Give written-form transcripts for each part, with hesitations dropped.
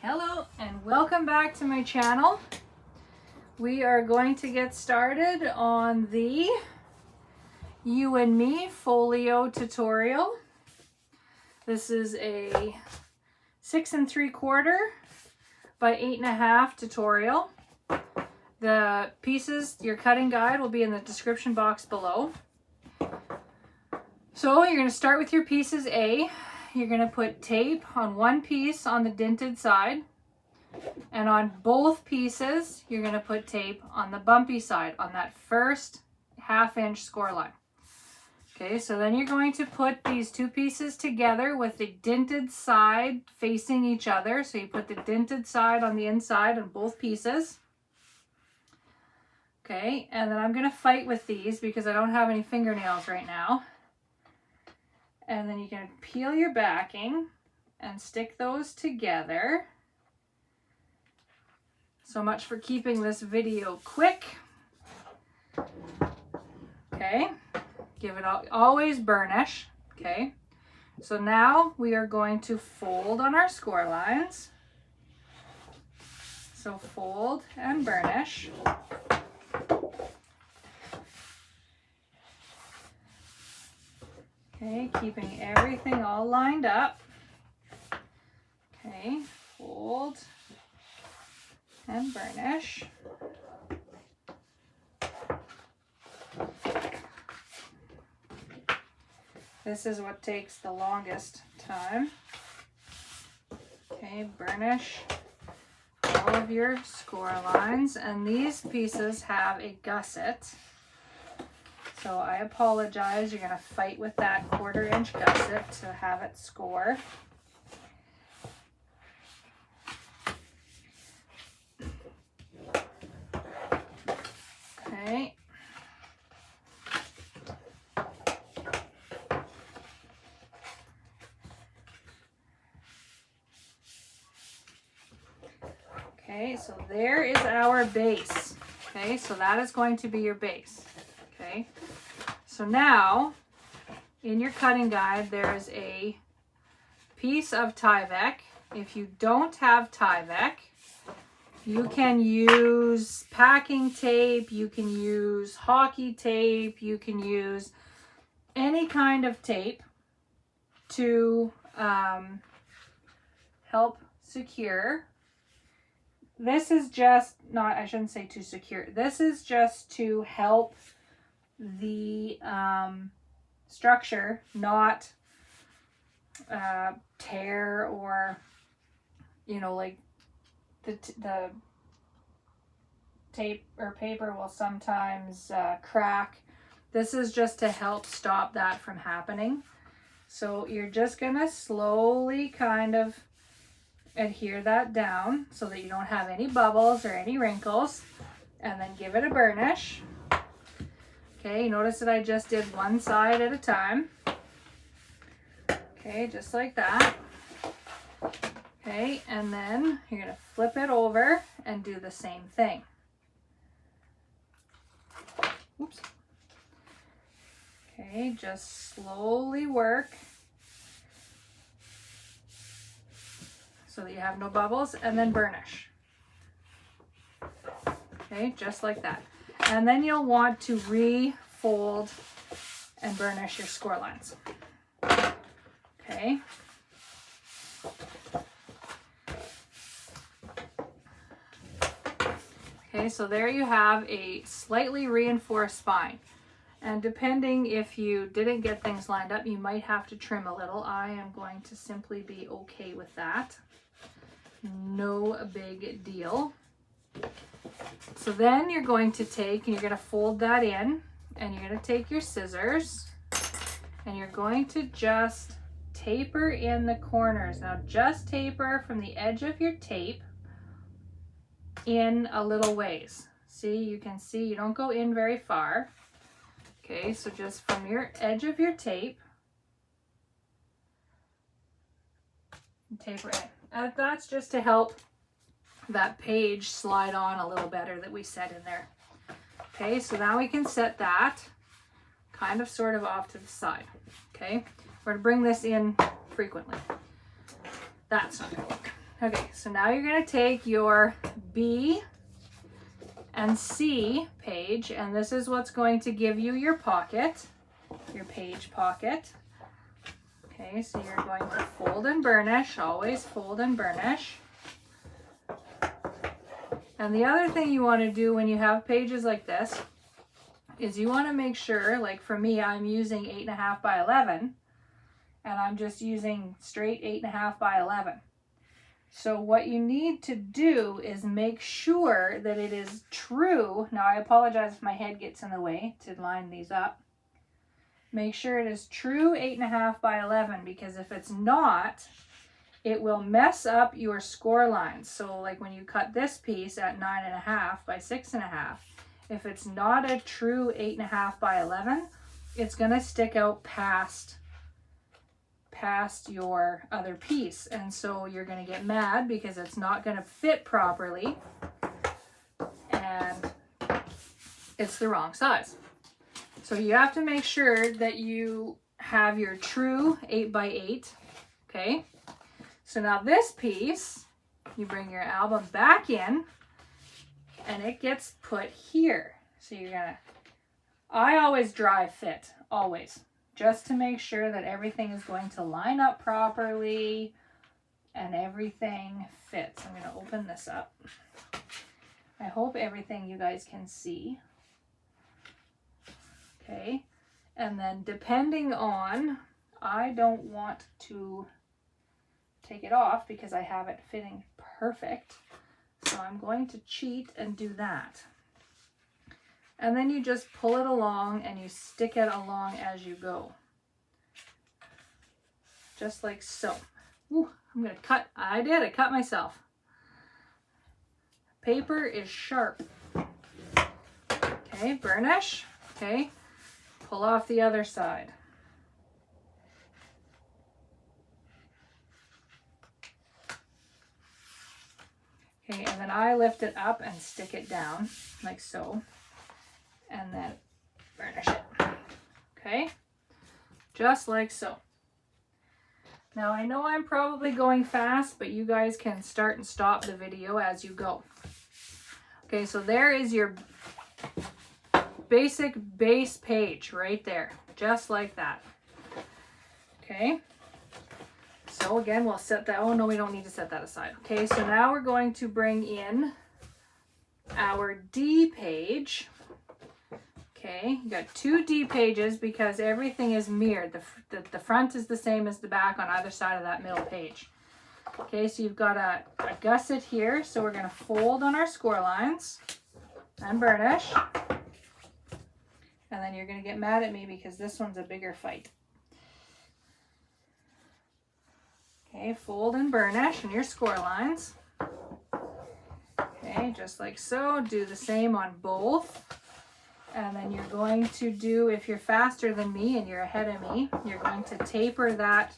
Hello and welcome back to my channel. We are going to get started on the You and Me Folio tutorial. This is a 6 3/4 by 8.5 tutorial. The pieces, your cutting guide will be in the description box below. So you're going to start with your pieces A. You're going to put tape on one piece on the dented side, and on both pieces you're going to put tape on the bumpy side on that first 1/2 inch score line. Okay, so then you're going to put these two pieces together with the dented side facing each other. So you put the dented side on the inside on both pieces. Okay, and then I'm going to fight with these because I don't have any fingernails right now. And then you can peel your backing and stick those together. So much for keeping this video quick. Okay, give it always burnish. Okay, so now we are going to fold on our score lines. So fold and burnish. Okay, keeping everything all lined up. Okay, fold and burnish. This is what takes the longest time. Okay, burnish all of your score lines, and these pieces have a gusset. So I apologize, you're going to fight with that 1/4 inch gusset to have it score. Okay. Okay, so there is our base. Okay, so that is going to be your base. Okay, so now in your cutting guide there's a piece of Tyvek. If you don't have Tyvek, you can use packing tape, you can use hockey tape, you can use any kind of tape to help secure. This is just not, I shouldn't say to secure, this is just to help the structure not tear, or like the tape or paper will sometimes crack. This is just to help stop that from happening. So you're just gonna slowly kind of adhere that down so that you don't have any bubbles or any wrinkles, and then give it a burnish. Okay, notice that I just did one side at a time. Okay, just like that. Okay, and then you're going to flip it over and do the same thing. Oops. Okay, just slowly work so that you have no bubbles, and then burnish. Okay, just like that. And then you'll want to refold and burnish your score lines. Okay. Okay, so there you have a slightly reinforced spine. And depending if you didn't get things lined up, you might have to trim a little. I am going to simply be okay with that. No big deal. So then you're going to take and you're going to fold that in, and you're going to take your scissors and you're going to just taper in the corners. Now just taper from the edge of your tape in a little ways. See, you can see you don't go in very far. Okay, so just from your edge of your tape, taper in. And that's just to help that page slide on a little better that we set in there. Okay, so now we can set that kind of sort of off to the side. Okay, we're going to bring this in frequently. That's not going to work. Okay, so now you're going to take your B and C page, and this is what's going to give you your pocket, your page pocket. Okay, so you're going to fold and burnish, always fold and burnish. And the other thing you want to do when you have pages like this is you want to make sure, like for me, I'm using 8.5 by 11, and I'm just using straight 8.5 by 11. So what you need to do is make sure that it is true. Now I apologize if my head gets in the way to line these up. Make sure it is true 8.5 by 11, because if it's not, it will mess up your score lines. So like when you cut this piece at 9.5 by 6.5, if it's not a true 8.5 by 11, it's gonna stick out past your other piece, and so you're going to get mad because it's not going to fit properly and it's the wrong size. So you have to make sure that you have your true 8 by 8. Okay, so now this piece, you bring your album back in and it gets put here. So you're gonna, I always dry fit, always, just to make sure that everything is going to line up properly and everything fits. I'm going to open this up. I hope everything you guys can see. Okay, and then depending on, I don't want to take it off because I have it fitting perfect, so I'm going to cheat and do that. And then you just pull it along and you stick it along as you go. Just like so. Ooh, I'm gonna cut, I cut myself. Paper is sharp. Okay, burnish, okay. Pull off the other side. Okay, and then I lift it up and stick it down like so. And then burnish it. Okay, just like so. Now I know I'm probably going fast, but you guys can start and stop the video as you go. Okay, so there is your basic base page right there, just like that. Okay, so again, we'll set that, oh no, we don't need to set that aside. Okay, so now we're going to bring in our D page. Okay, you got 2 D pages because everything is mirrored. The front is the same as the back on either side of that middle page. Okay, so you've got a gusset here, so we're going to fold on our score lines and burnish. And then you're going to get mad at me because this one's a bigger fight. Okay, fold and burnish on your score lines. Okay, just like so. Do the same on both. And then you're going to do, if you're faster than me and you're ahead of me, you're going to taper that,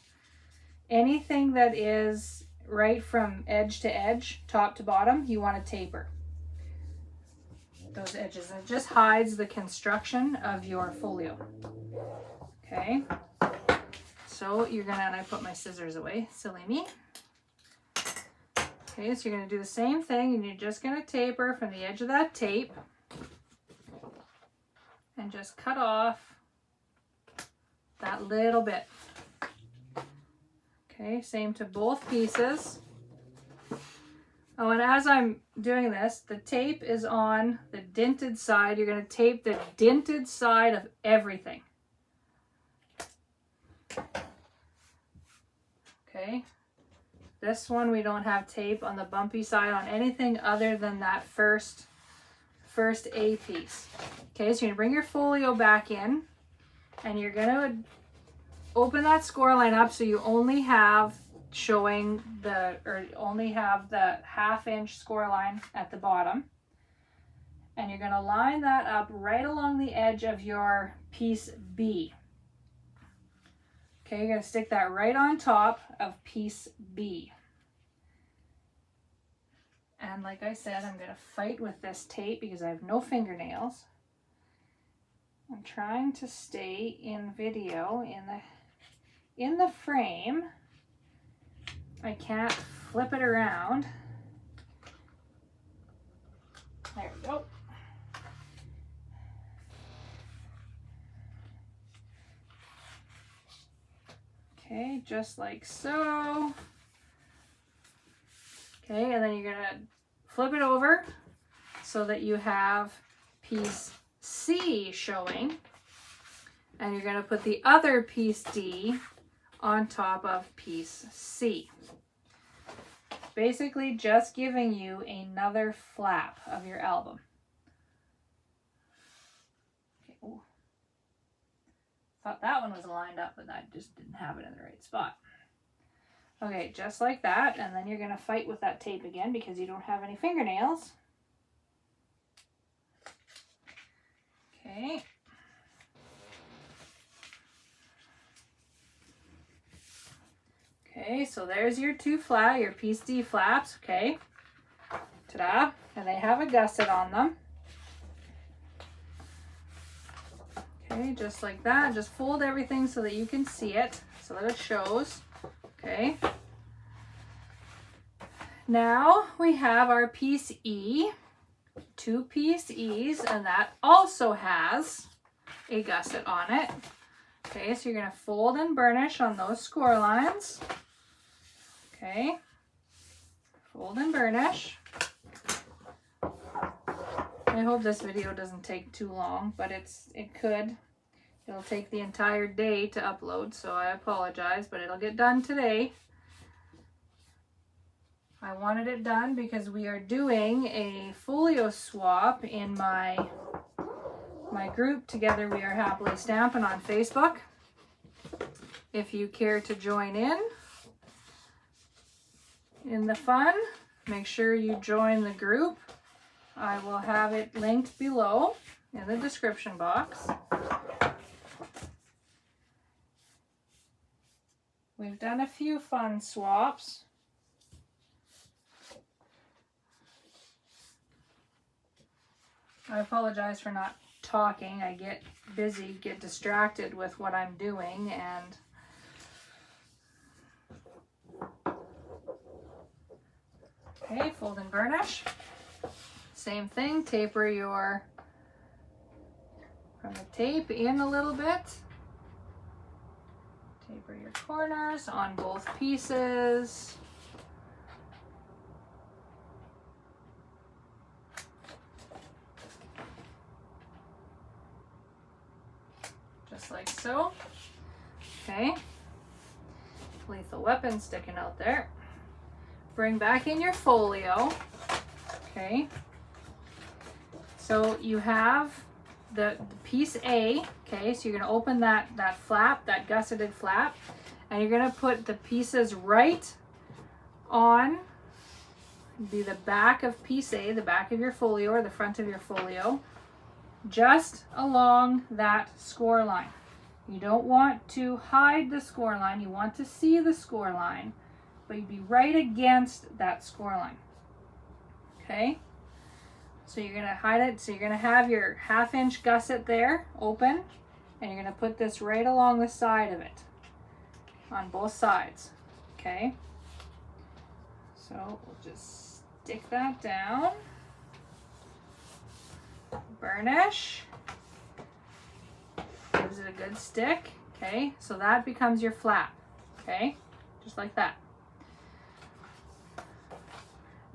anything that is right from edge to edge, top to bottom, you want to taper those edges. It just hides the construction of your folio. Okay, so you're gonna, and I put my scissors away, silly me. Okay, so you're gonna do the same thing, and you're just gonna taper from the edge of that tape and just cut off that little bit. Okay, same to both pieces. Oh, and as I'm doing this, the tape is on the dented side. You're going to tape the dented side of everything. Okay, this one we don't have tape on the bumpy side on anything other than that first A piece. Okay, so you're gonna bring your folio back in and you're gonna open that score line up so you only have showing the, or only have the 1/2 inch score line at the bottom. And you're gonna line that up right along the edge of your piece B. Okay, you're gonna stick that right on top of piece B. And like I said, I'm going to fight with this tape because I have no fingernails. I'm trying to stay in video, in the frame. I can't flip it around. There we go. Okay, just like so. Okay, and then you're gonna flip it over so that you have piece C showing, and you're gonna put the other piece D on top of piece C. Basically just giving you another flap of your album. Okay. Ooh. Thought that one was lined up, but I just didn't have it in the right spot. Okay, just like that, and then you're going to fight with that tape again because you don't have any fingernails. Okay. Okay, so there's your your piece D flaps, okay. Ta-da, and they have a gusset on them. Okay, just like that. Just fold everything so that you can see it, so that it shows. Okay. Now we have our piece E, 2 piece E's, and that also has a gusset on it. Okay, so you're going to fold and burnish on those score lines. Okay, fold and burnish. I hope this video doesn't take too long, but it could. It'll take the entire day to upload, so I apologize, but it'll get done today. I wanted it done because we are doing a folio swap in my group, Together We Are Happily Stampin' on Facebook. If you care to join in the fun, make sure you join the group. I will have it linked below in the description box. We've done a few fun swaps. I apologize for not talking. I get busy, get distracted with what I'm doing, and okay, fold and burnish. Same thing, taper from the tape in a little bit. Taper your corners on both pieces. Just like so. Okay. Lethal weapon sticking out there. Bring back in your folio. Okay. So you have the piece A, okay, so you're going to open that flap, that gusseted flap, and you're going to put the pieces right on the back of piece A, the back of your folio or the front of your folio, just along that score line. You don't want to hide the score line, you want to see the score line, but you'd be right against that score line. Okay? So you're going to hide it, so you're going to have your 1/2 inch gusset there, open, and you're going to put this right along the side of it, on both sides, okay? So we'll just stick that down, burnish, gives it a good stick, okay? So that becomes your flap, okay? Just like that.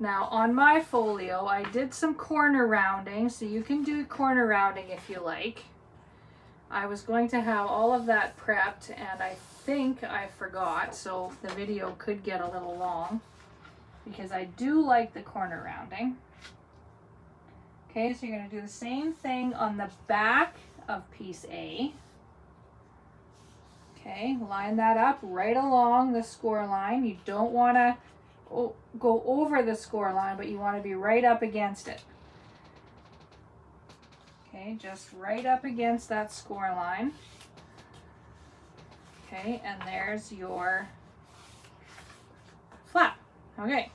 Now on my folio, I did some corner rounding, so you can do corner rounding if you like. I was going to have all of that prepped, and I think I forgot, so the video could get a little long because I do like the corner rounding. Okay, so you're going to do the same thing on the back of piece A. Okay, line that up right along the score line. You don't want to go over the score line, but you want to be right up against it. Okay, just right up against that score line. Okay, and there's your flap. Okay,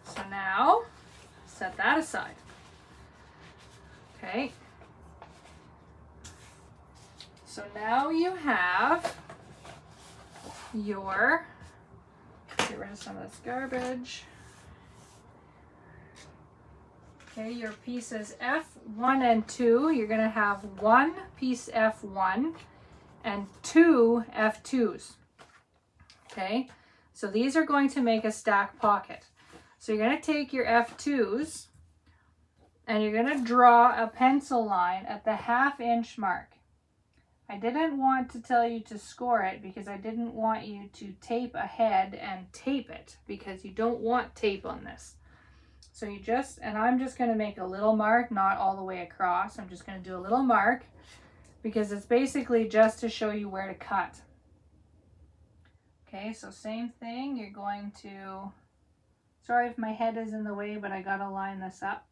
so now set that aside. Okay, so now you have your get rid of some of this garbage. Okay, your pieces F1 and 2, you're going to have one piece F1 and two F2s. Okay, so these are going to make a stack pocket. So you're going to take your F2s and you're going to draw a pencil line at the 1/2 inch mark. I didn't want to tell you to score it because I didn't want you to tape ahead and tape it, because you don't want tape on this. So you just, and I'm just going to make a little mark, not all the way across. I'm just going to do a little mark because it's basically just to show you where to cut. Okay, so same thing, you're going to, sorry if my head is in the way, but I got to line this up.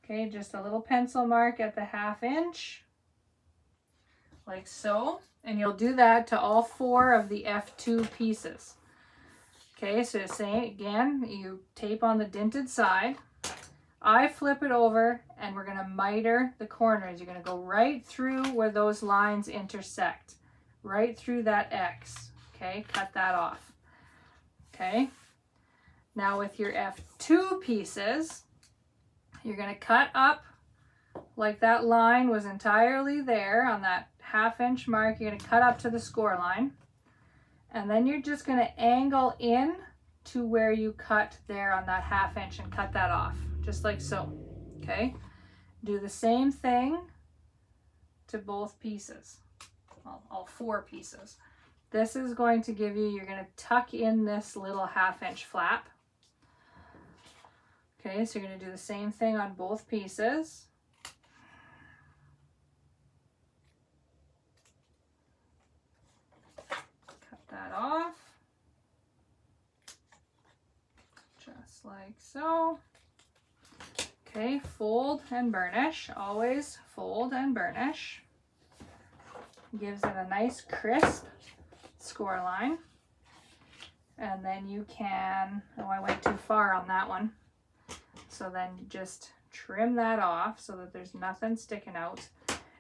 Okay, just a little pencil mark at the 1/2 inch, like so. And you'll do that to all 4 of the F2 pieces. Okay, so say again, you tape on the dented side. I flip it over and we're going to miter the corners. You're going to go right through where those lines intersect, right through that X. Okay, cut that off. Okay, now with your F2 pieces, you're going to cut up like that line was entirely there on that 1/2 inch mark. You're going to cut up to the score line. And then you're just going to angle in to where you cut there on that 1/2 inch and cut that off, just like so. Okay, do the same thing to both pieces, well, all 4 pieces. This is going to give you, you're going to tuck in this little 1/2 inch flap. Okay, so you're going to do the same thing on both pieces. Cut that off, just like so. Okay, fold and burnish, always fold and burnish. Gives it a nice crisp score line. And then you can, oh, I went too far on that one. So then just trim that off so that there's nothing sticking out.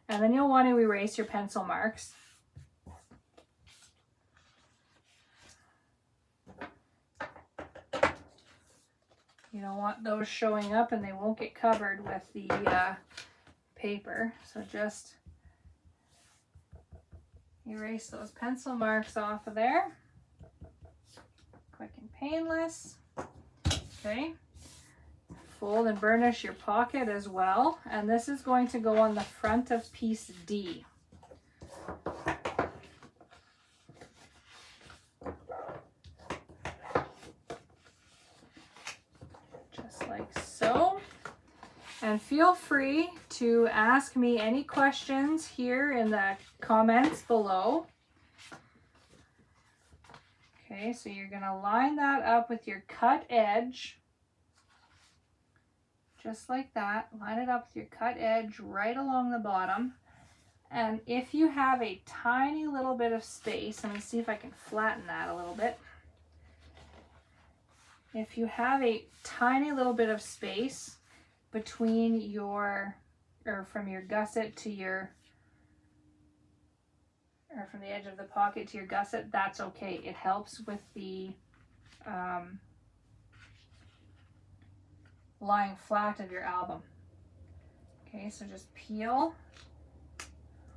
And then you'll want to erase your pencil marks. You don't want those showing up and they won't get covered with the paper. So just erase those pencil marks off of there. Quick and painless. Okay. Fold and burnish your pocket as well. And this is going to go on the front of piece D. Just like so. And feel free to ask me any questions here in the comments below. Okay, so you're going to line that up with your cut edge. Just like that. Line it up with your cut edge right along the bottom. And if you have a tiny little bit of space, let me see if I can flatten that a little bit. If you have a tiny little bit of space between your, or from your gusset to your, or from the edge of the pocket to your gusset, that's okay. It helps with the lying flat of your album. Okay, so just peel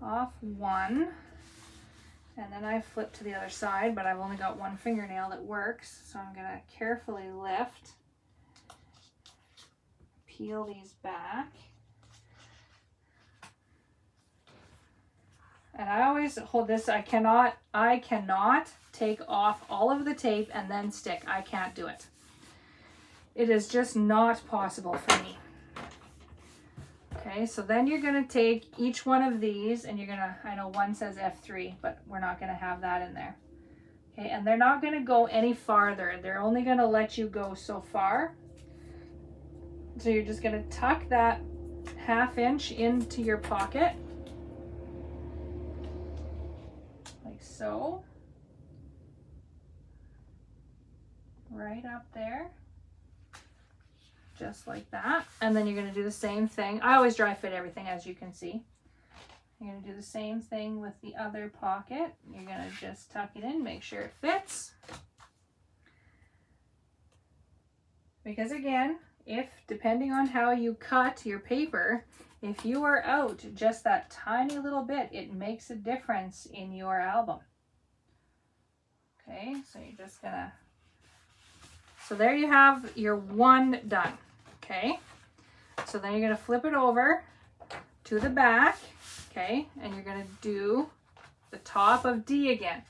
off one, and then I flip to the other side, but I've only got one fingernail that works, so I'm going to carefully lift, peel these back. And I always hold this, I cannot take off all of the tape and then stick. I can't do it. It is just not possible for me. Okay, so then you're going to take each one of these and you're going to, I know one says F3, but we're not going to have that in there. Okay, and they're not going to go any farther. They're only going to let you go so far. So you're just going to tuck that 1/2 inch into your pocket. Like so. Right up there. Just like that. And then you're going to do the same thing. I always dry fit everything, as you can see. You're going to do the same thing with the other pocket. You're going to just tuck it in, make sure it fits. Because again, if depending on how you cut your paper, if you are out just that tiny little bit, it makes a difference in your album. Okay, so you're just gonna, so there you have your one done. Okay, so then you're gonna flip it over to the back. Okay, and you're gonna do the top of D again.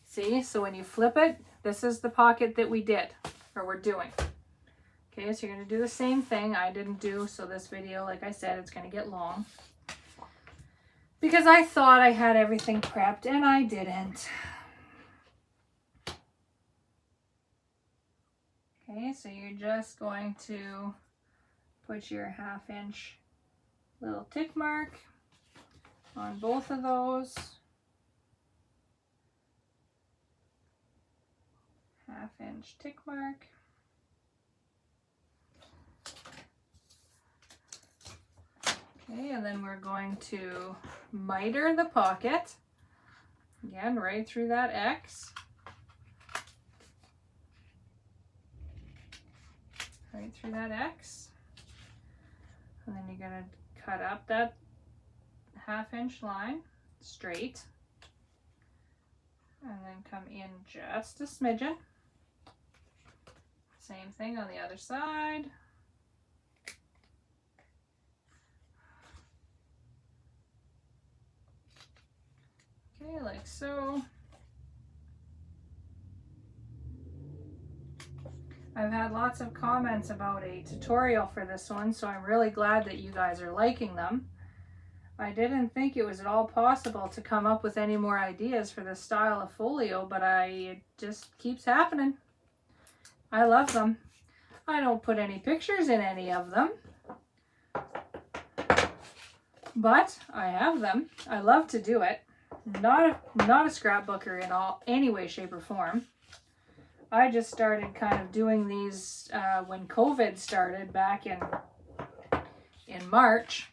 See, so when you flip it, this is the pocket that we did, or we're doing. Okay, so you're going to do the same thing I didn't do, so this video, like I said, it's going to get long. Because I thought I had everything prepped, and I didn't. Okay, so you're just going to put your 1/2 inch little tick mark on both of those. 1/2 inch tick mark. Okay, and then we're going to miter the pocket. Again, right through that X. Right through that X. And then you're going to cut up that 1/2 inch line straight. And then come in just a smidgen. Same thing on the other side. Okay, like so. I've had lots of comments about a tutorial for this one, so I'm really glad that you guys are liking them. I didn't think it was at all possible to come up with any more ideas for this style of folio, but it just keeps happening. I love them. I don't put any pictures in any of them, but I have them. I love to do it. Not a scrapbooker in any way, shape, or form. I just started kind of doing these when COVID started back in March,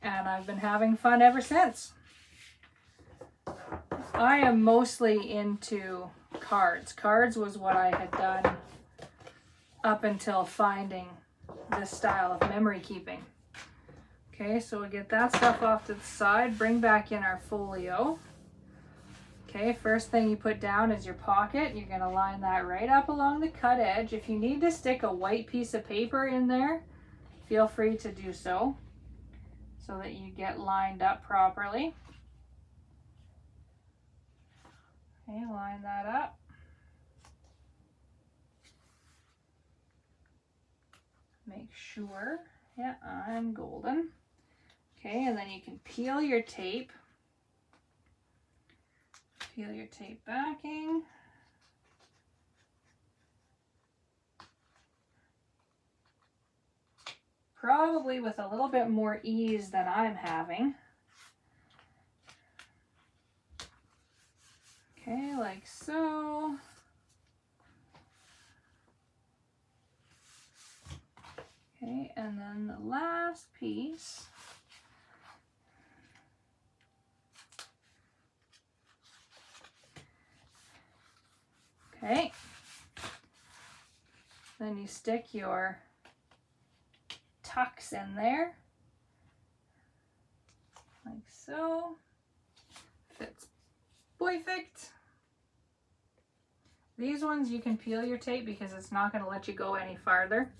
and I've been having fun ever since. I am mostly into cards. Cards was what I had done up until finding this style of memory keeping. Okay, so we'll get that stuff off to the side, bring back in our folio. Okay, first thing you put down is your pocket. You're going to line that right up along the cut edge. If you need to stick a white piece of paper in there, feel free to do so that you get lined up properly. Okay, line that up. Make sure, yeah, I'm golden. Okay, and then you can peel your tape. Peel your tape backing. Probably with a little bit more ease than I'm having. Okay, like so. Okay, and then the last piece. Okay, then you stick your tucks in there, like so. Fits perfect. These ones you can peel your tape because it's not going to let you go any farther.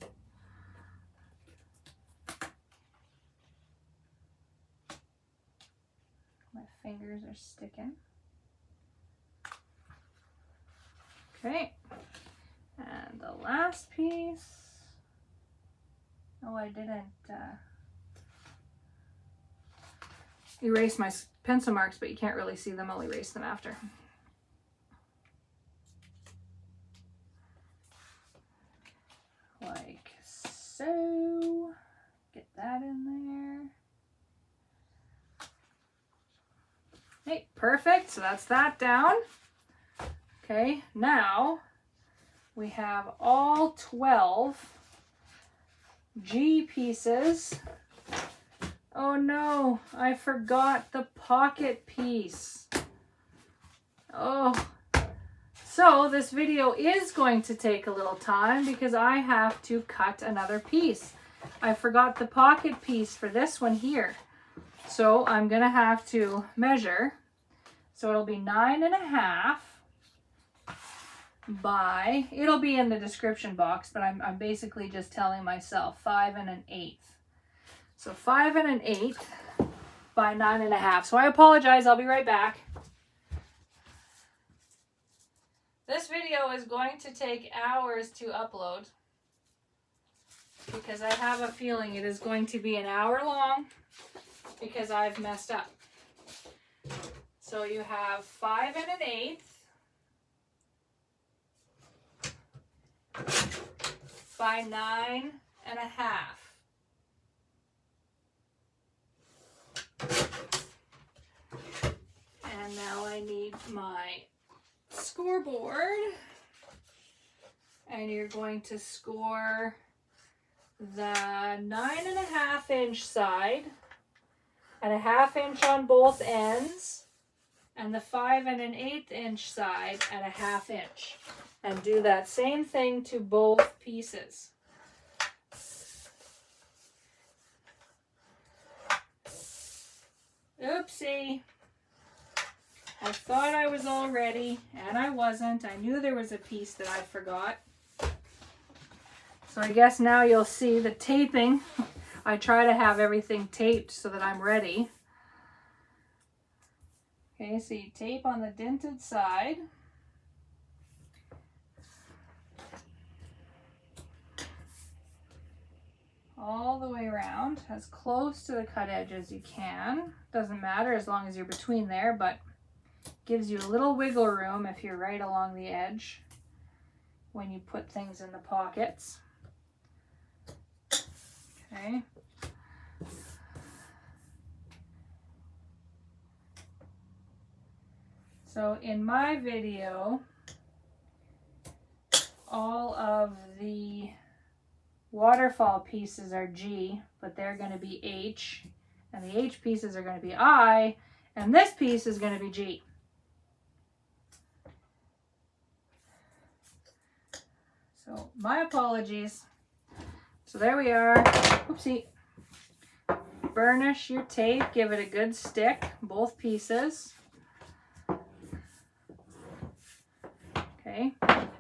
My fingers are sticking. Okay, and the last piece. Oh, I didn't erase my pencil marks, but you can't really see them. I'll erase them after. Like so. Get that in there. Okay, perfect. So that's that down. Okay, now we have all 12 G pieces Oh no, I forgot the pocket piece. Oh, so this video is going to take a little time because I have to cut another piece. I forgot the pocket piece for this one here. So I'm gonna have to measure. So it'll be 9.5 by, it'll be in the description box, but I'm basically just telling myself 5 1/8. So 5 1/8 by 9.5. So I apologize, I'll be right back. This video is going to take hours to upload because I have a feeling it is going to be an hour long because I've messed up. So you have 5 1/8 by 9.5. And now I need my scoreboard. And you're going to score the 9.5 inch side and a 1/2 inch on both ends, and the 5 1/8 inch side at a 1/2 inch. And do that same thing to both pieces. Oopsie. I thought I was all ready, and I wasn't. I knew there was a piece that I forgot. So I guess now you'll see the taping. I try to have everything taped so that I'm ready. Okay, so you tape on the dented side. All the way around, as close to the cut edge as you can. Doesn't matter as long as you're between there, but gives you a little wiggle room if you're right along the edge when you put things in the pockets. Okay. So in my video, all of the waterfall pieces are G, but they're going to be H, and the H pieces are going to be I, and this piece is going to be G. So my apologies. So there we are. Oopsie. Burnish your tape, give it a good stick, both pieces. Okay.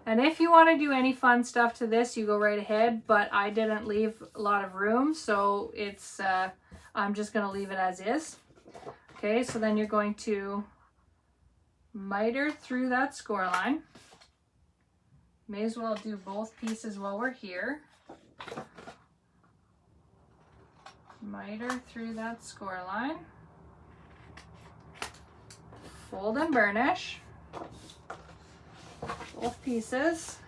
And if you want to do any fun stuff to this, you go right ahead, but I didn't leave a lot of room, so it's I'm just going to leave it as is. Okay, so then you're going to miter through that score line. May as well do both pieces while we're here. Miter through that score line. Fold and burnish both pieces.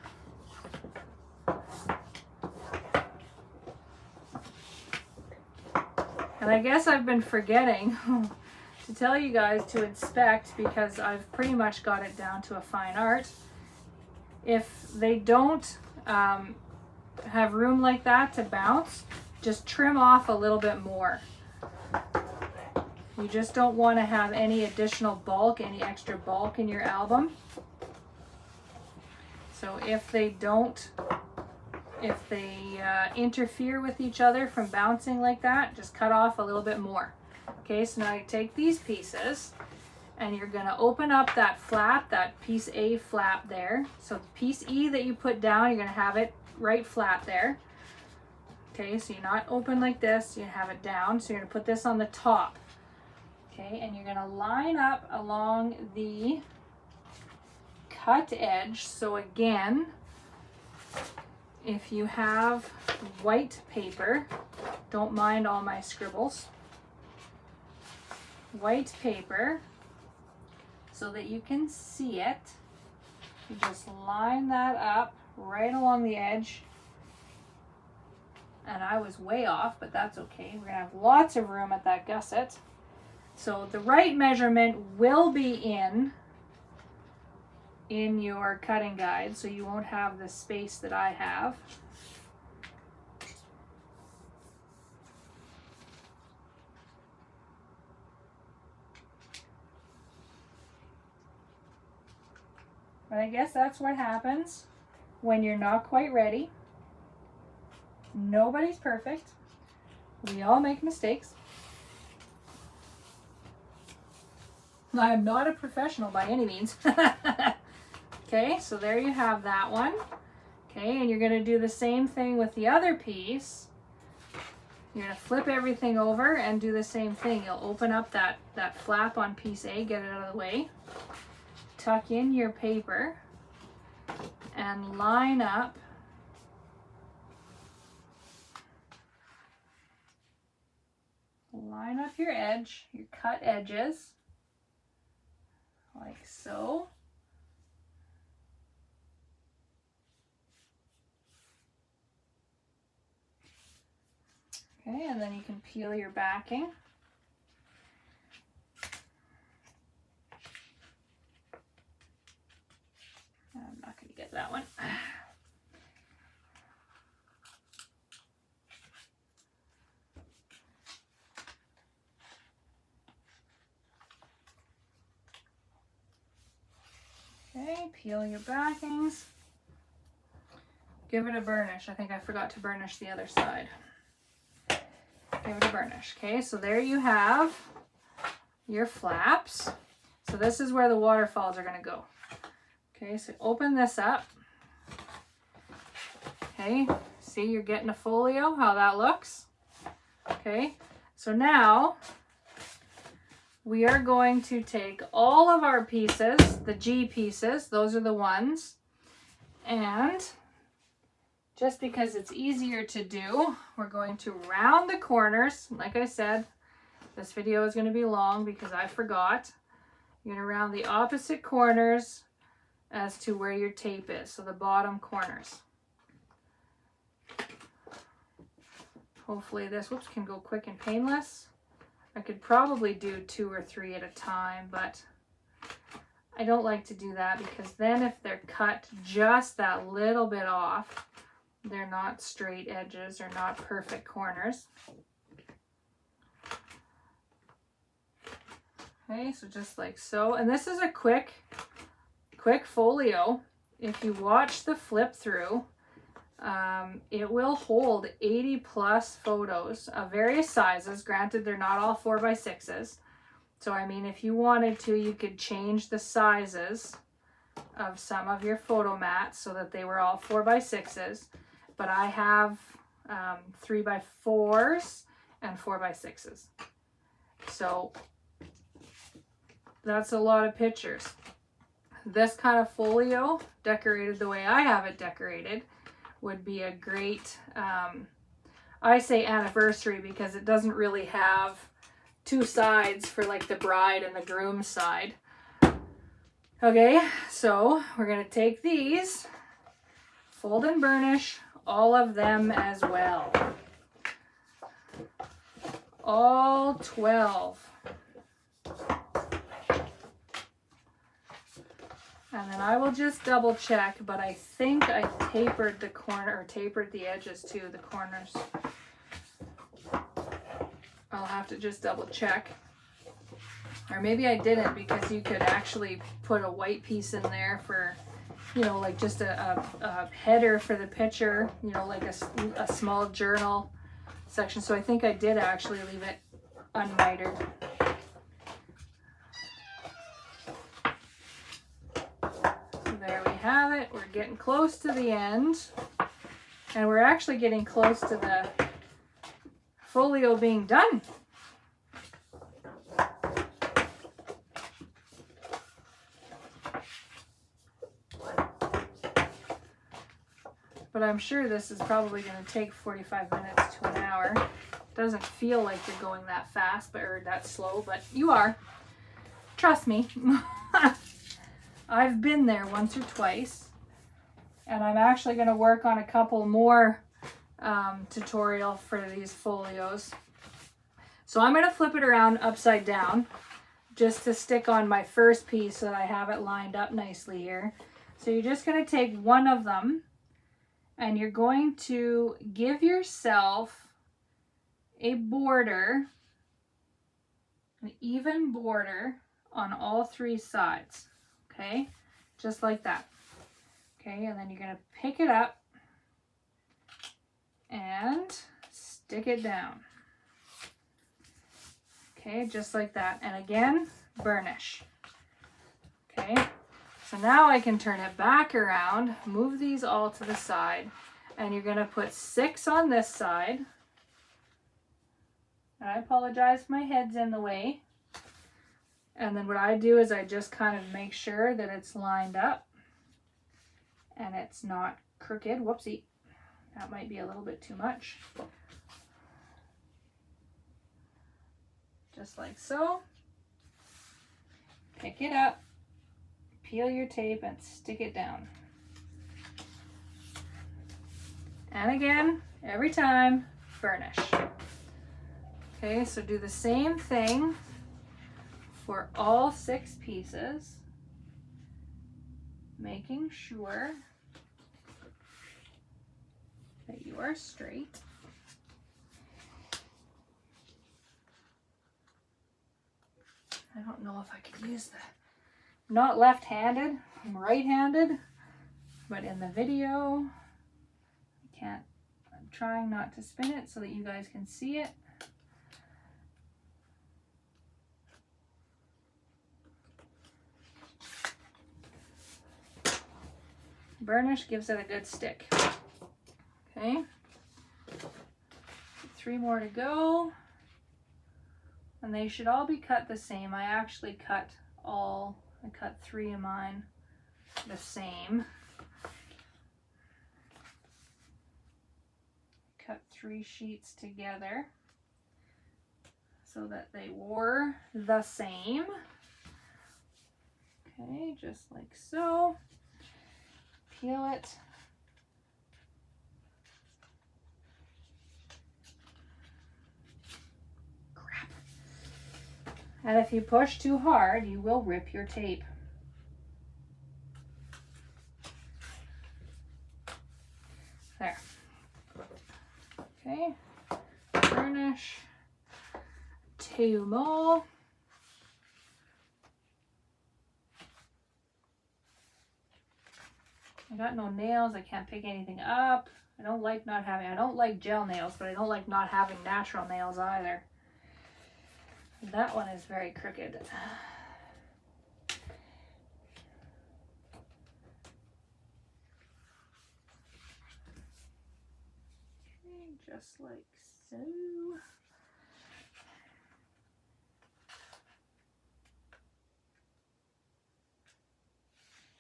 And I guess I've been forgetting to tell you guys to inspect because I've pretty much got it down to a fine art. If they don't have room like that to bounce, just trim off a little bit more. You just don't want to have any additional bulk, any extra bulk in your album. So if they interfere with each other from bouncing like that, just cut off a little bit more. Okay, so now you take these pieces and you're going to open up that flap, that piece A flap there. So the piece E that you put down, you're going to have it right flat there. Okay, so you're not open like this, you have it down. So you're going to put this on the top. Okay, and you're going to line up along the cut edge. So again, if you have white paper, don't mind all my scribbles. White paper, so that you can see it. You just line that up right along the edge. And I was way off, but that's okay. We're gonna have lots of room at that gusset. So the right measurement will be in your cutting guide, so you won't have the space that I have. But I guess that's what happens when you're not quite ready. Nobody's perfect. We all make mistakes. I'm not a professional by any means. Okay, so there you have that one. Okay, and you're going to do the same thing with the other piece. You're going to flip everything over and do the same thing. You'll open up that flap on piece A, get it out of the way. Tuck in your paper and line up your edge, your cut edges, like so. Okay, and then you can peel your backing. I'm not going to get that one. Okay, peel your backings. Give it a burnish. I think I forgot to burnish the other side. Give it a burnish. Okay, so there you have your flaps. So this is where the waterfalls are going to go. Okay, so open this up. Okay, see, you're getting a folio, how that looks. Okay, so now we are going to take all of our pieces, the G pieces, those are the ones, and just because it's easier to do, we're going to round the corners. Like I said, this video is going to be long because I forgot. You're going to round the opposite corners as to where your tape is, so the bottom corners. Hopefully this, whoops, can go quick and painless. I could probably do 2 or 3 at a time, but I don't like to do that because then if they're cut just that little bit off, they're not straight edges or not perfect corners. Okay, so just like so. And this is a quick folio. If you watch the flip through, it will hold 80 plus photos of various sizes. Granted, they're not all 4x6s. So, I mean, if you wanted to, you could change the sizes of some of your photo mats so that they were all 4x6s. But I have 3x4s and 4x6s. So, that's a lot of pictures. This kind of folio, decorated the way I have it decorated, would be a great, I say anniversary because it doesn't really have 2 sides for like the bride and the groom side. Okay, so we're going to take these, fold and burnish all of them as well. All 12. And then I will just double check, but I think I tapered the corner, or tapered the edges to the corners. I'll have to just double check. Or maybe I didn't, because you could actually put a white piece in there for, you know, like just a header for the picture, you know, like a small journal section. So I think I did actually leave it unmitered. There we have it. We're getting close to the end, and we're actually getting close to the folio being done. But I'm sure this is probably going to take 45 minutes to an hour. Doesn't feel like you're going that fast, or that slow, but you are. Trust me. I've been there once or twice, and I'm actually going to work on a couple more tutorial for these folios. So I'm going to flip it around upside down just to stick on my first piece so that I have it lined up nicely here. So you're just going to take one of them, and you're going to give yourself a border, an even border on all 3 sides. Okay, just like that. Okay, and then you're going to pick it up and stick it down. Okay, just like that. And again, burnish. Okay, so now I can turn it back around, move these all to the side, and you're going to put 6 on this side. And I apologize, my head's in the way. And then what I do is I just kind of make sure that it's lined up and it's not crooked. Whoopsie, that might be a little bit too much. Just like so. Pick it up, peel your tape and stick it down. And again, every time, burnish. Okay, so do the same thing for all 6 pieces, making sure that you are straight. I don't know if I could use the, not left-handed, I'm right-handed, but in the video, I can't, I'm trying not to spin it so that you guys can see it. Burnish gives it a good stick. Okay, 3 more to go. And they should all be cut the same. I actually cut 3 of mine the same. Cut 3 sheets together so that they were the same. Okay, just like so. Peel it. Crap. And if you push too hard, you will rip your tape. There. Okay. Burnish. 2 more. I got no nails. I can't pick anything up. I don't like gel nails, but I don't like not having natural nails either. That one is very crooked. Okay, just like so.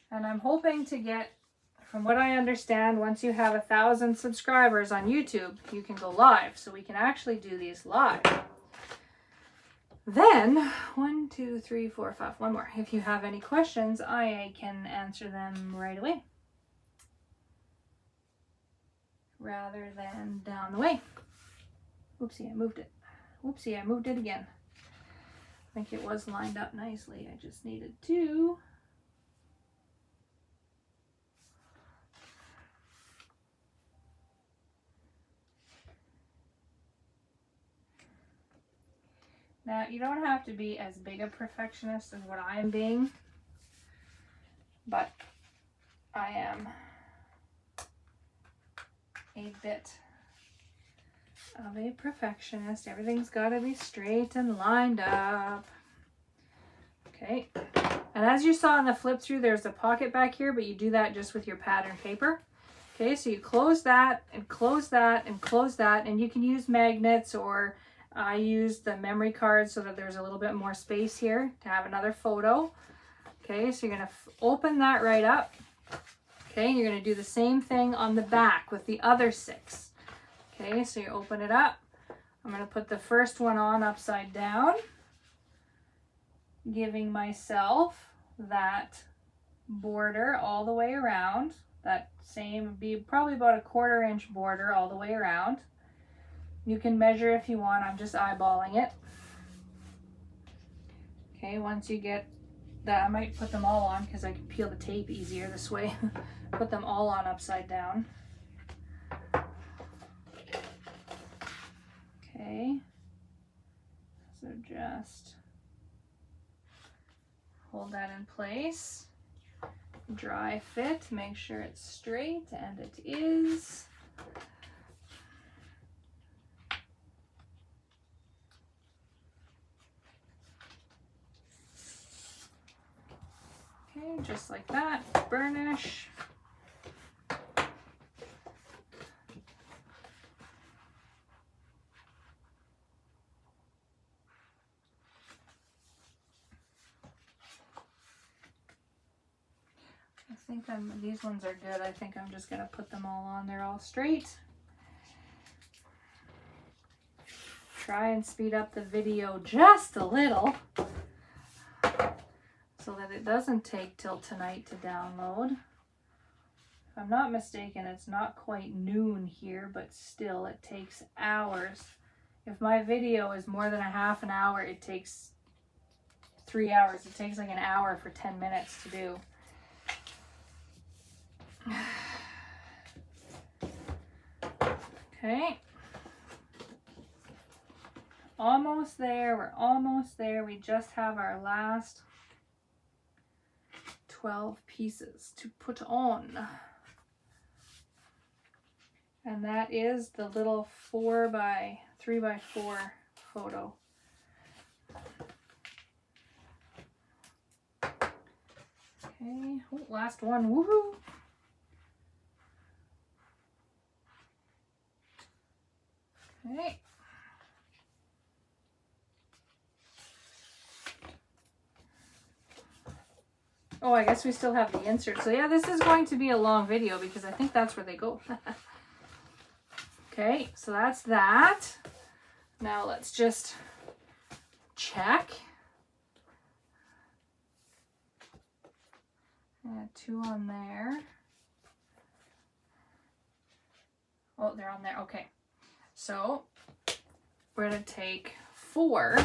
And I'm hoping to get, from what I understand, once you have 1,000 subscribers on YouTube, you can go live. So we can actually do these live. Then, 1, 2, 3, 4, 5, one more. If you have any questions, I can answer them right away. Rather than down the way. Oopsie, I moved it. Oopsie, I moved it again. I think it was lined up nicely. I just needed to. Now, you don't have to be as big a perfectionist as what I'm being, but I am a bit of a perfectionist. Everything's got to be straight and lined up. Okay, and as you saw in the flip through, there's a pocket back here, but you do that just with your pattern paper. Okay, so you close that and close that and close that, and you can use magnets, or I use the memory card so that there's a little bit more space here to have another photo. Okay, so you're going to open that right up. Okay, you're going to do the same thing on the back with the other 6. Okay, so you open it up. I'm going to put the first one on upside down, giving myself that border all the way around. That same would be probably about a 1/4 inch border all the way around. You can measure if you want, I'm just eyeballing it. Okay, once you get that, I might put them all on because I can peel the tape easier this way. Put them all on upside down. Okay, so just hold that in place. dry fit, make sure it's straight, and it is. Okay, just like that, burnish. I think these ones are good. I think I'm just gonna put them all on there all straight. Try and speed up the video just a little so that it doesn't take till tonight to download. If I'm not mistaken, it's not quite noon here, but still it takes hours. If my video is more than a half an hour, it takes 3 hours. It takes like an hour for 10 minutes to do. Okay. Almost there. We're almost there. We just have our last 12 pieces to put on. And that is the little 3x4 photo. Okay, oh, last one, woohoo! Okay. Oh, I guess we still have the insert. So yeah, this is going to be a long video because I think that's where they go. Okay, so that's that. Now let's just check. Add 2 on there. Oh, they're on there. Okay. So we're going to take 4.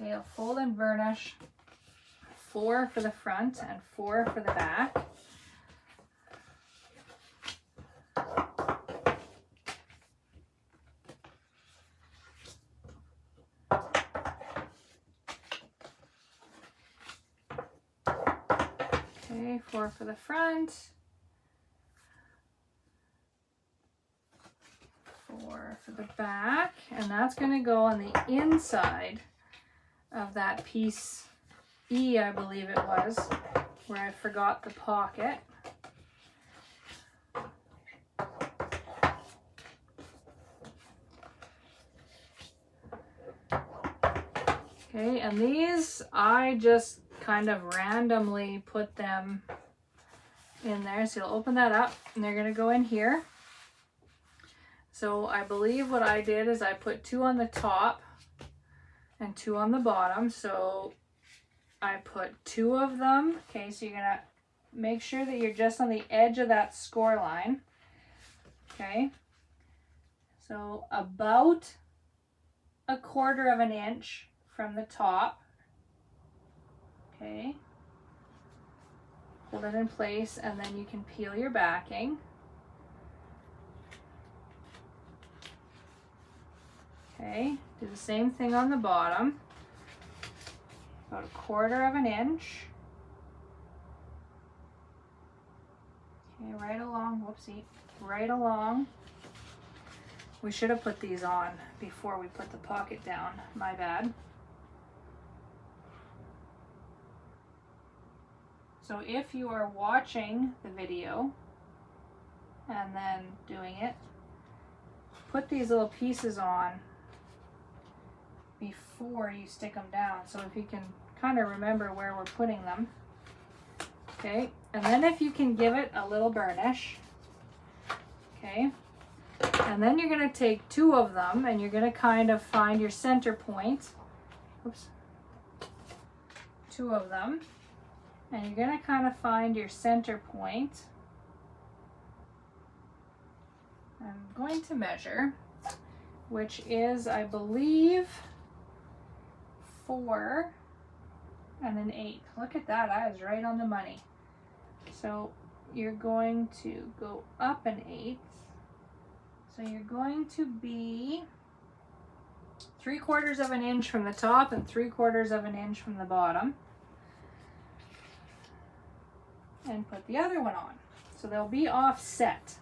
Okay, I'll fold and burnish 4 for the front and 4 for the back. Okay, 4 for the front. 4 for the back, and that's going to go on the inside of that piece E, I believe it was, where I forgot the pocket. Okay, and these I just kind of randomly put them in there. So you'll open that up and they're going to go in here. So I believe what I did is I put 2 on the top and 2 on the bottom. So I put 2 of them. Okay, so you're going to make sure that you're just on the edge of that score line. Okay, so about 1/4 of an inch from the top. Okay, hold it in place and then you can peel your backing. Okay, do the same thing on the bottom. About 1/4 of an inch. Okay, right along, whoopsie, right along. We should have put these on before we put the pocket down, my bad. So if you are watching the video and then doing it, put these little pieces on before you stick them down. So if you can kind of remember where we're putting them. Okay, and then if you can give it a little burnish. Okay, and then you're going to take 2 of them and you're going to kind of find your center point. Oops. 2 of them. And you're going to kind of find your center point. I'm going to measure, which is, I believe, 4 and an 1/8. Look at that, I was right on the money. So you're going to go up an 1/8. So you're going to be 3/4 of an inch from the top and 3/4 of an inch from the bottom. And put the other one on. So they'll be offset.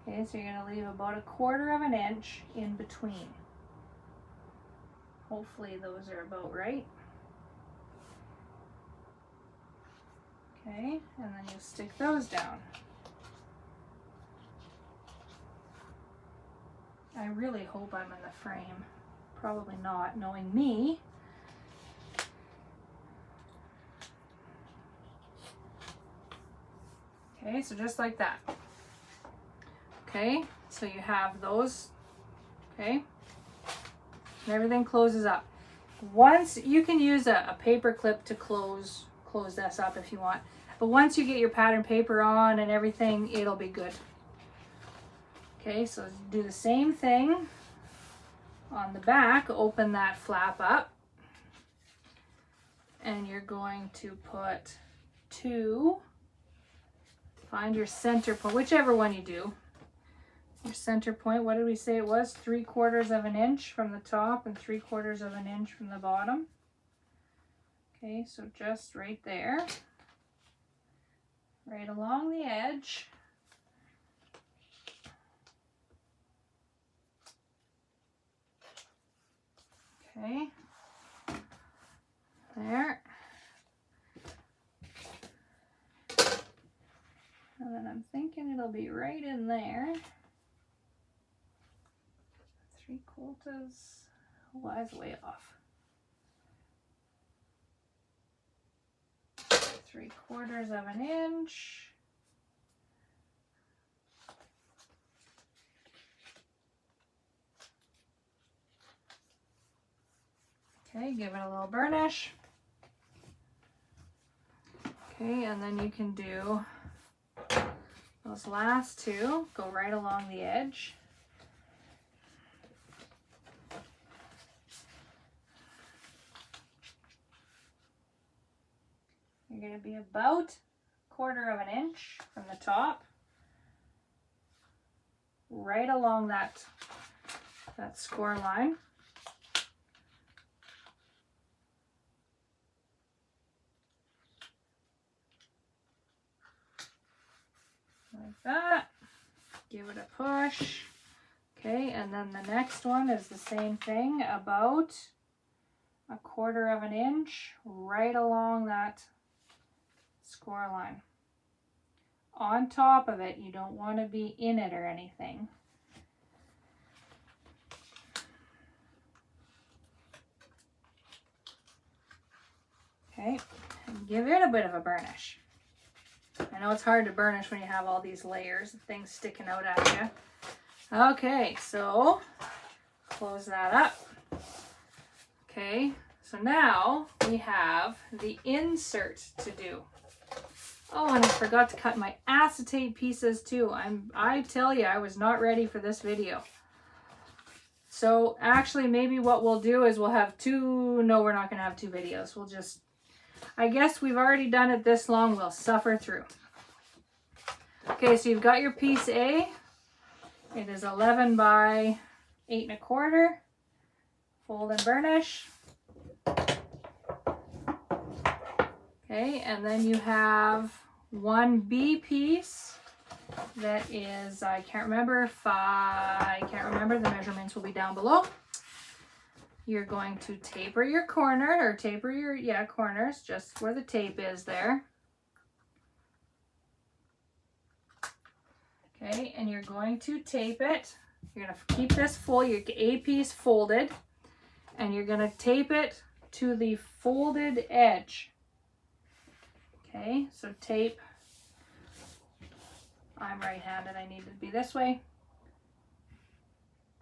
Okay, so you're going to leave about 1/4 of an inch in between. Hopefully those are about right. Okay, and then you stick those down. I really hope I'm in the frame. Probably not, knowing me. Okay, so just like that. Okay, so you have those, okay, and everything closes up. Once, you can use a paper clip to close this up if you want, but once you get your pattern paper on and everything, it'll be good. Okay, so do the same thing on the back. Open that flap up, and you're going to put two, find your center point, whichever one you do. Your center point, what did we say it was? 3/4 of an inch from the top and 3/4 of an inch from the bottom. Okay, so just right there, right along the edge. Okay, there. And then I'm thinking it'll be right in there. 3/4. Oh, that's way off. 3/4 of an inch. Okay, give it a little burnish. Okay, and then you can do those last two, go right along the edge. You're going to be about 1/4 of an inch from the top, right along that score line. Like that. Give it a push. Okay, and then the next one is the same thing, about 1/4 of an inch right along that score line. On top of it, you don't want to be in it or anything. Okay, and give it a bit of a burnish. I know it's hard to burnish when you have all these layers of things sticking out at you. Okay, so close that up. Okay, so now we have the insert to do. Oh, and I forgot to cut my acetate pieces too. I tell you, I was not ready for this video. So actually, maybe what we'll do is we'll have two, no, we're not gonna have two videos. We'll just, I guess we've already done it this long, we'll suffer through. Okay, so you've got your piece A. It is 11 by 8 1/4. Fold and burnish. Okay, and then you have one B piece that is, I can't remember, the measurements will be down below. You're going to taper your corner, or taper your, corners, just where the tape is there. Okay, and you're going to tape it. You're going to keep this full, your A piece folded, and you're going to tape it to the folded edge. Okay, so tape, I'm right-handed, I need it to be this way.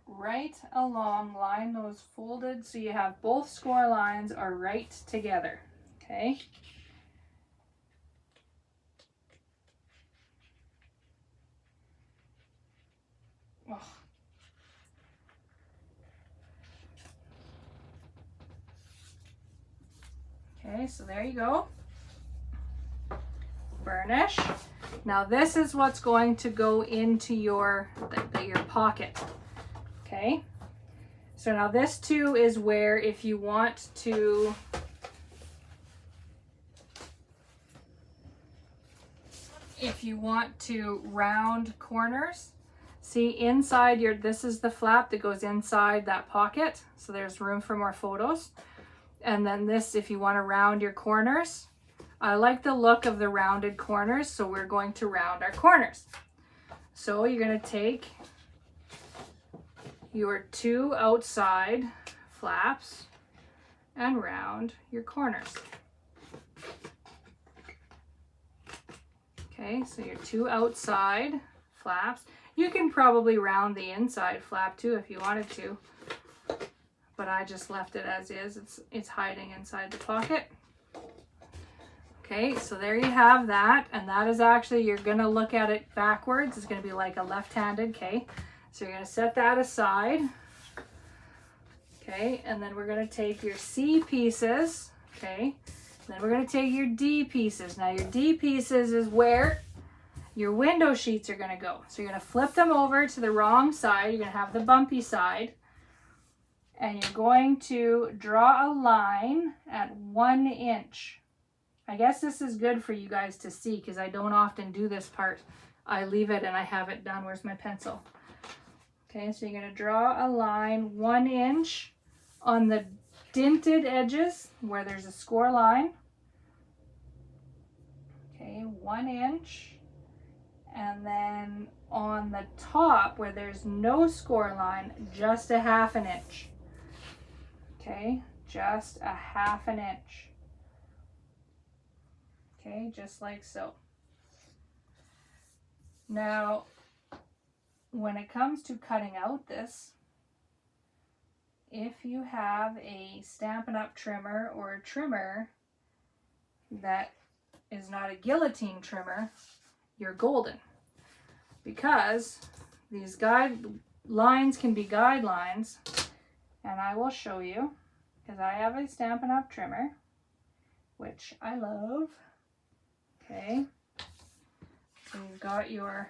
Right along, line those folded so you have both score lines are right together. Okay. Oh. Okay, so there you go. Burnish. Now this is what's going to go into your pocket. Okay, So now this too is where if you want to round corners, see inside your, this is the flap that goes inside that pocket. So there's room for more photos. And then this, if you want to round your corners, I like the look of the rounded corners. So we're going to round our corners. So you're going to take your 2 outside flaps and round your corners. Okay, so your 2 outside flaps. You can probably round the inside flap too if you wanted to, but I just left it as is. It's hiding inside the pocket. Okay, so there you have that, and that is actually, you're gonna look at it backwards. It's gonna be like a left-handed, okay? So you're gonna set that aside. Okay, and then we're gonna take your C pieces, okay? Then we're going to take your D pieces. Now your D pieces is where your window sheets are going to go. So you're going to flip them over to the wrong side. You're going to have the bumpy side. And you're going to draw a line at 1 inch. I guess this is good for you guys to see because I don't often do this part. I leave it and I have it done. Where's my pencil? Okay, so you're going to draw a line 1 inch on the dented edges where there's a score line. Okay, 1 inch. And then on the top where there's no score line, just a 1/2 inch. Okay, just a 1/2 inch. Okay, just like so. Now, when it comes to cutting out this, if you have a Stampin' Up! Trimmer or a trimmer that is not a guillotine trimmer, you're golden. Because these guidelines can be guidelines, and I will show you, because I have a Stampin' Up! Trimmer, which I love. Okay, so you've got your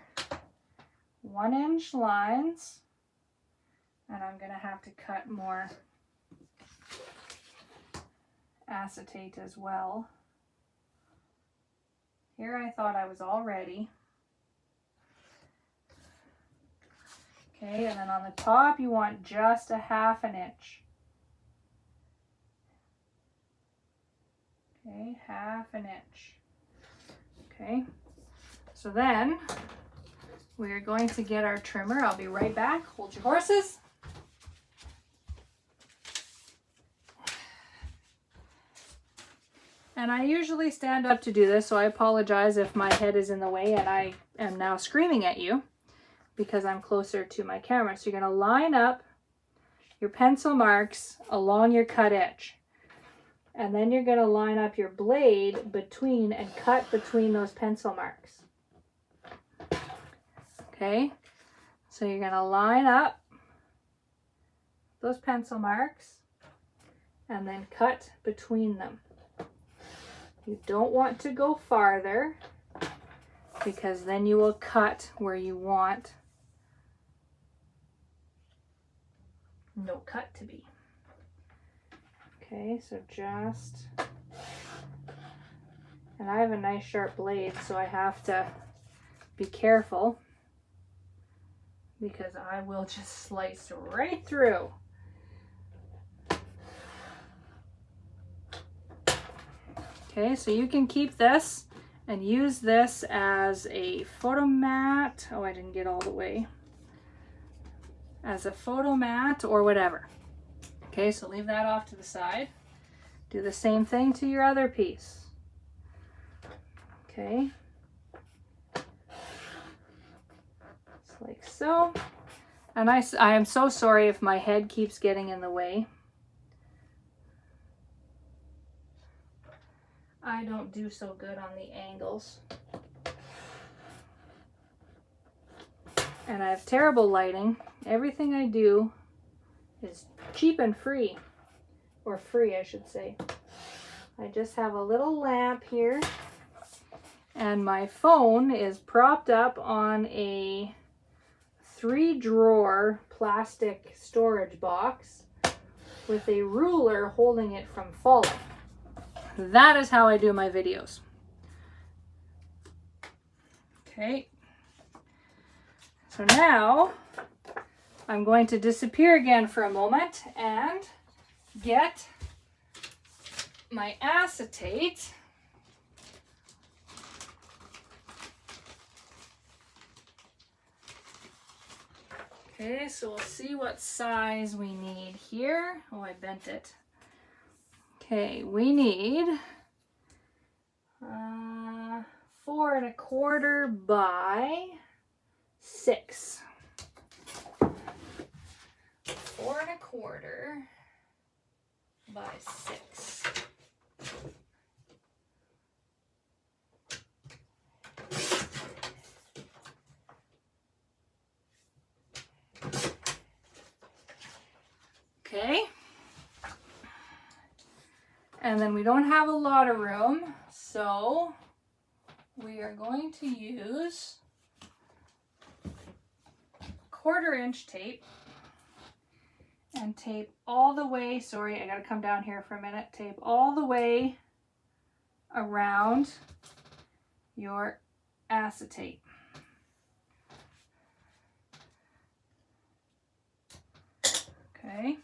1 inch lines. And I'm going to have to cut more acetate as well. Here I thought I was all ready. Okay, and then on the top you want just a 1/2 inch. Okay, 1/2 inch. Okay, so then we are going to get our trimmer. I'll be right back. Hold your horses. And I usually stand up to do this, so I apologize if my head is in the way and I am now screaming at you because I'm closer to my camera. So you're going to line up your pencil marks along your cut edge. And then you're going to line up your blade between and cut between those pencil marks. Okay, so you're going to line up those pencil marks and then cut between them. You don't want to go farther because then you will cut where you want no cut to be. Okay, so just, and I have a nice sharp blade, so I have to be careful because I will just slice right through. Okay, so you can keep this and use this as a photo mat. Oh, I didn't get all the way. As a photo mat or whatever. Okay, so leave that off to the side. Do the same thing to your other piece. Okay. Just like so. And I am so sorry if my head keeps getting in the way. I don't do so good on the angles. And I have terrible lighting. Everything I do is cheap and free. Or free, I should say. I just have a little lamp here. And my phone is propped up on a 3-drawer plastic storage box. with a ruler holding it from falling. That is how I do my videos. Okay. So now I'm going to disappear again for a moment and get my acetate. Okay, so we'll see what size we need here. Oh, I bent it. Okay, we need 4 1/4 by 6. 4 1/4 by 6. Okay. And then we don't have a lot of room, so we are going to use 1/4 inch tape and tape all the way, sorry, I gotta come down here for a minute, tape all the way around your acetate. Okay.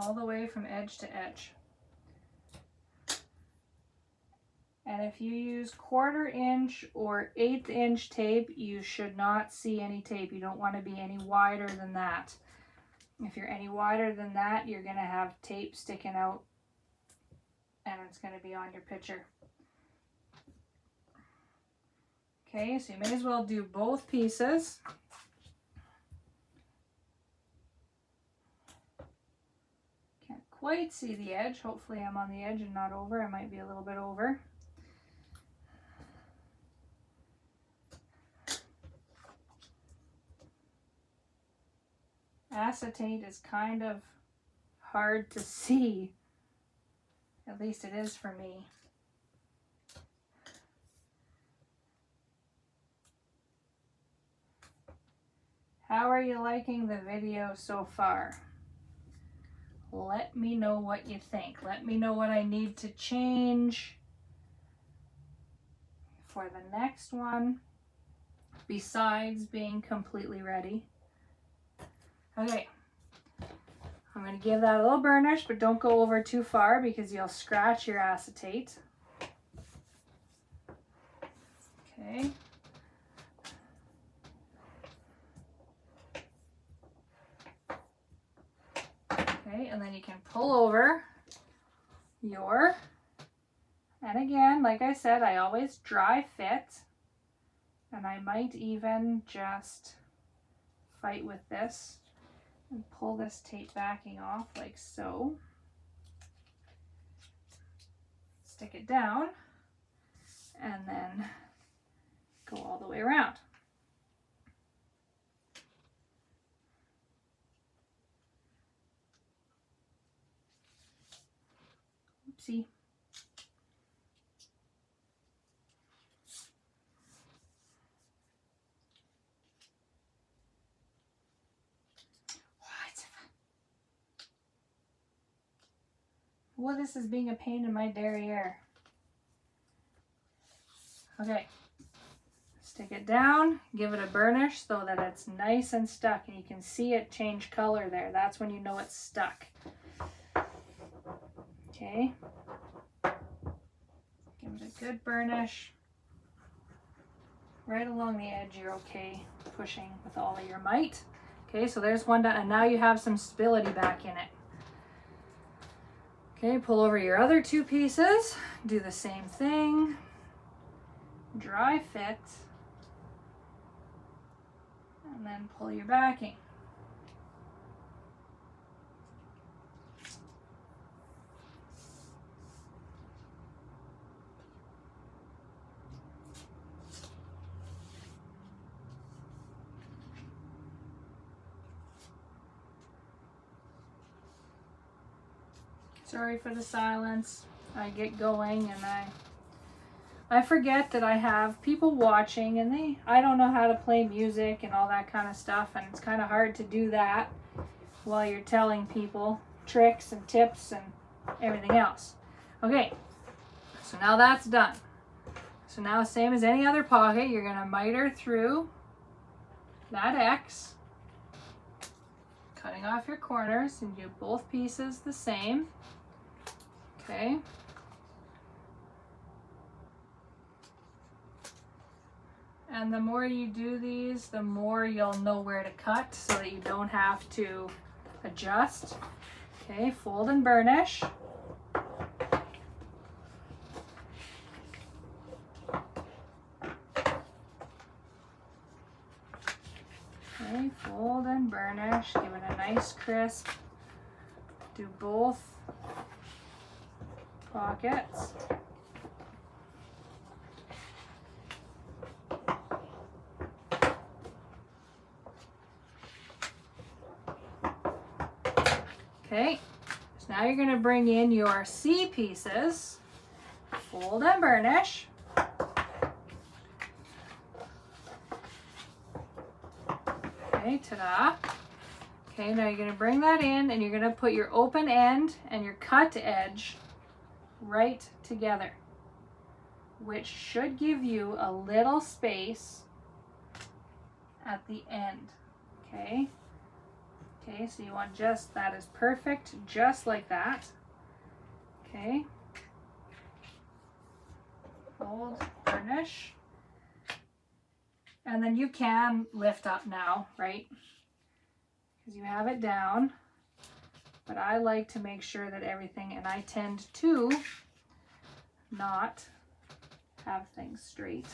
All the way from edge to edge. And if you use 1/4 inch or 1/8 inch tape, you should not see any tape. You don't want to be any wider than that. If you're any wider than that, you're going to have tape sticking out and it's going to be on your picture. Okay, so you may as well do both pieces. Can't quite see the edge. Hopefully I'm on the edge and not over. I might be a little bit over. Acetate is kind of hard to see. At least it is for me. How are you liking the video so far? Let me know what you think. Let me know what I need to change for the next one, besides being completely ready. Okay, I'm going to give that a little burnish, but don't go over too far because you'll scratch your acetate. Okay. Okay, and then you can pull over your, and again, like I said, I always dry fit, and I might even just fight with this and pull this tape backing off like so. Stick it down and then go all the way around. Oopsie. Well, this is being a pain in my derriere. Okay, stick it down, give it a burnish so that it's nice and stuck, and you can see it change color there. That's when you know it's stuck. Okay, give it a good burnish. Right along the edge, you're okay pushing with all of your might. Okay, so there's one done, and now you have some stability back in it. Okay, pull over your other two pieces, do the same thing, dry fit, and then pull your backing. Sorry for the silence. I get going and I I forget that I have people watching and I don't know how to play music and all that kind of stuff, and it's kind of hard to do that while you're telling people tricks and tips and everything else. Okay, so now that's done. So now, same as any other pocket, you're going to miter through that X, cutting off your corners, and do both pieces the same. Okay. And the more you do these, the more you'll know where to cut so that you don't have to adjust. Okay, fold and burnish. Okay, fold and burnish, give it a nice crisp. Do both pockets. Okay, so now you're going to bring in your C pieces, fold and burnish. Okay, ta-da. Okay, now you're going to bring that in and you're going to put your open end and your cut edge right together, which should give you a little space at the end. Okay. Okay, so you want just, that is perfect, just like that. Okay. Fold, burnish. And then you can lift up now, right? Because you have it down. But I like to make sure that everything, and I tend to not have things straight.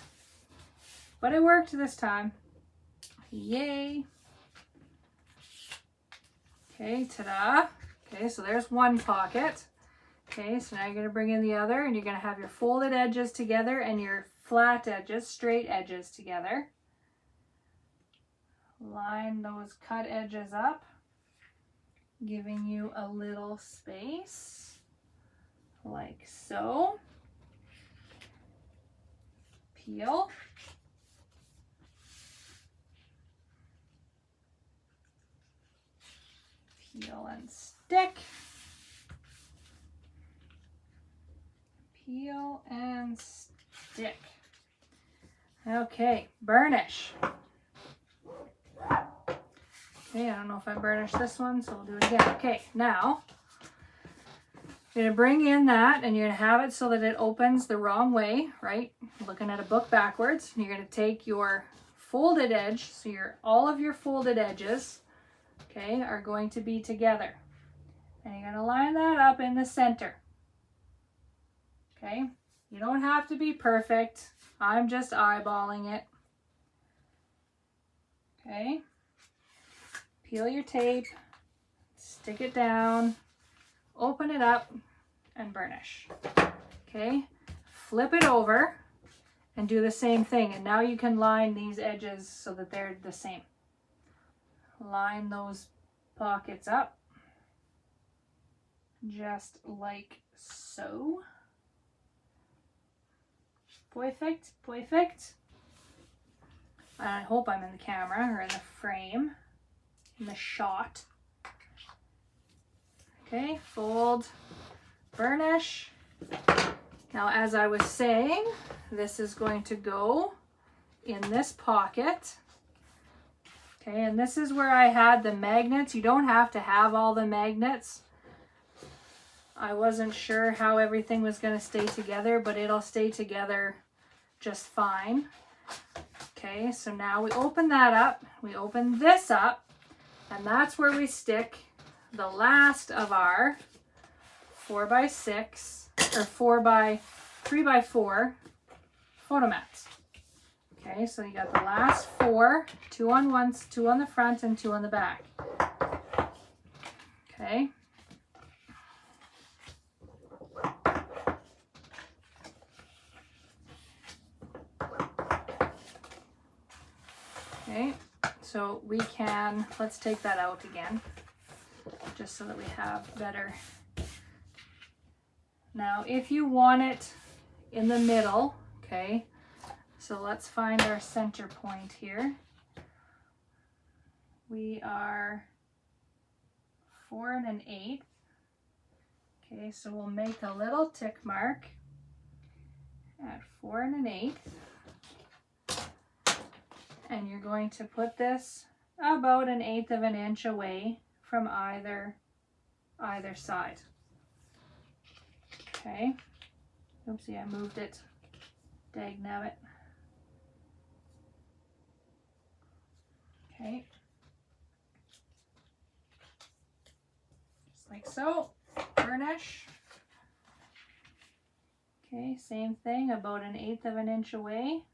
But it worked this time. Yay. Okay, ta-da. Okay, so there's one pocket. Okay, so now you're going to bring in the other, and you're going to have your folded edges together and your flat edges, straight edges together. Line those cut edges up, giving you a little space, like so. Peel. Peel and stick. Peel and stick. Okay, burnish. Okay, I don't know if I burnished this one, so we'll do it again. Okay, now you're going to bring in that and you're going to have it so that it opens the wrong way, right? Looking at a book backwards. You're going to take your folded edge, so all of your folded edges, okay, are going to be together. And you're going to line that up in the center. Okay, you don't have to be perfect. I'm just eyeballing it. Okay, peel your tape, stick it down, open it up, and burnish. Okay, flip it over and do the same thing. And now you can line these edges so that they're the same. Line those pockets up, just like so. Perfect, perfect. I hope I'm in the camera or in the frame, in the shot. Okay, fold, burnish. Now, as I was saying, this is going to go in this pocket. Okay, and this is where I had the magnets. You don't have to have all the magnets. I wasn't sure how everything was going to stay together, but it'll stay together just fine. Okay, so now we open that up, we open this up, and that's where we stick the last of our 4x6 or 3x4 photo mats. Okay, so you got the last 4, 2 on one, 2 on the front, and 2 on the back. Okay. Okay, so we can, let's take that out again, just so that we have better. Now, if you want it in the middle, Okay, so let's find our center point here. We are 4 1/8. Okay, so we'll make a little tick mark at 4 1/8. And you're going to put this about 1/8 of an inch away from either side. Okay. Oopsie, I moved it. Dagnabbit. Okay. Just like so. Varnish. Okay, same thing, about 1/8 of an inch away.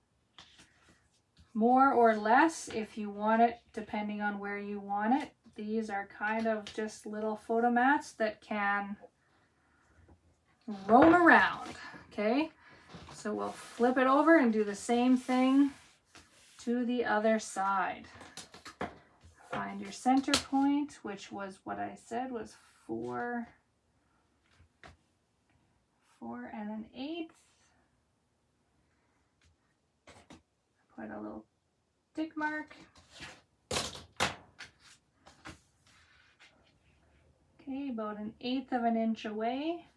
More or less if you want it, depending on where you want it. These are kind of just little photo mats that can roam around. Okay, so we'll flip it over and do the same thing to the other side. Find your center point, which was what I said was 4 1/8. Put a little tick mark. Okay, about 1/8 of an inch away.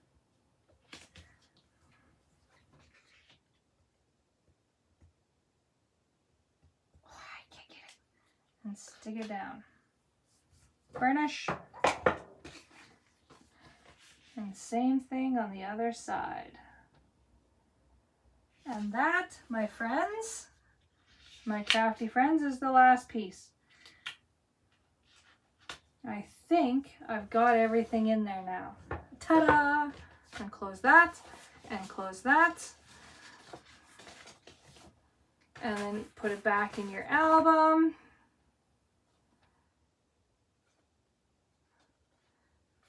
Oh, I can't get it. And stick it down. Varnish. And same thing on the other side. And that, my friends, my crafty friends, is the last piece. I think I've got everything in there now. Ta-da! And close that, and close that. And then put it back in your album.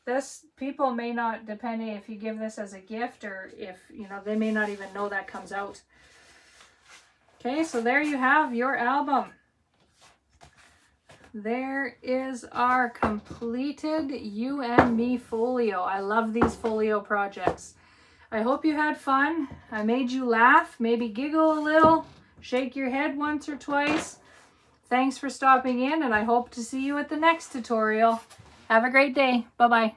This, people may not, depending if you give this as a gift or if, you know, they may not even know that comes out. Okay, so there you have your album. There is our completed You and Me folio. I love these folio projects. I hope you had fun. I made you laugh, maybe giggle a little, shake your head once or twice. Thanks for stopping in, and I hope to see you at the next tutorial. Have a great day. Bye-bye.